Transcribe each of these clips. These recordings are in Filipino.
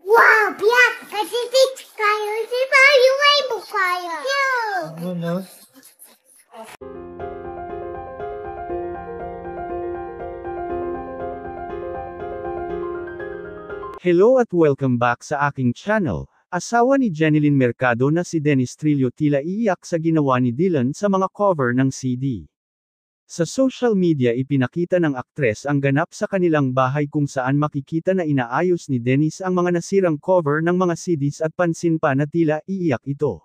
Wow, biyak! Kasi kayo, si Mario ay bukaya. Ano? Hello at welcome back sa aking channel. Asawa ni Jeneline Mercado na si Dennis Trillo tila iiyak sa ginawa ni Dylan sa mga cover ng CD. Sa social media ipinakita ng aktres ang ganap sa kanilang bahay kung saan makikita na inaayos ni Dennis ang mga nasirang cover ng mga CDs at pansin pa na tila iiyak ito.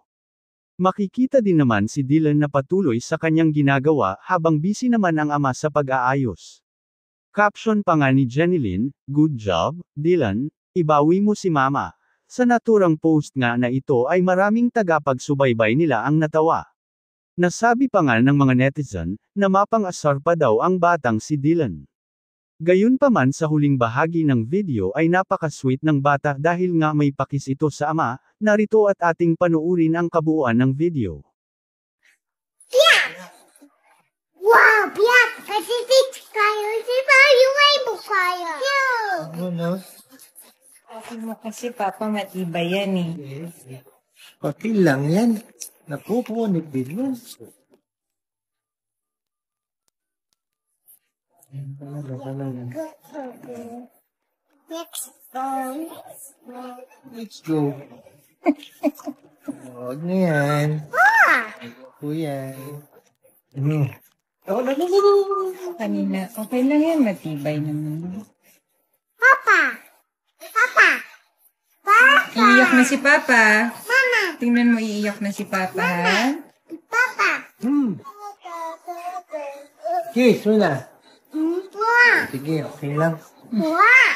Makikita din naman si Dylan na patuloy sa kanyang ginagawa habang busy naman ang ama sa pag-aayos. Caption pa nga ni Jeneline, "Good job, Dylan, ibawi mo si mama." Sa naturang post nga na ito ay maraming tagapagsubaybay nila ang natawa. Nasabi pa nga ng mga netizen, na mapang-asar pa daw ang batang si Dylan. Gayunpaman sa huling bahagi ng video ay napaka-sweet ng bata dahil nga may pakis ito sa ama, narito at ating panuurin ang kabuuan ng video. Wow, biyak! Kasi kayo, si Mario ay bukaya. Ano? Kasi mo kasi papa matibay yan eh. Pati lang yan. Napupunit din yun. Next time. Let's go. Huwag na yan. Kuya. Kanina, okay lang yan, matibay naman. Papa! Iiyak na si Papa. Mama! Tingnan mo, iiyak na si Papa, ha? Papa! Kiss mo na. Wow! Sige, okay lang. Wow!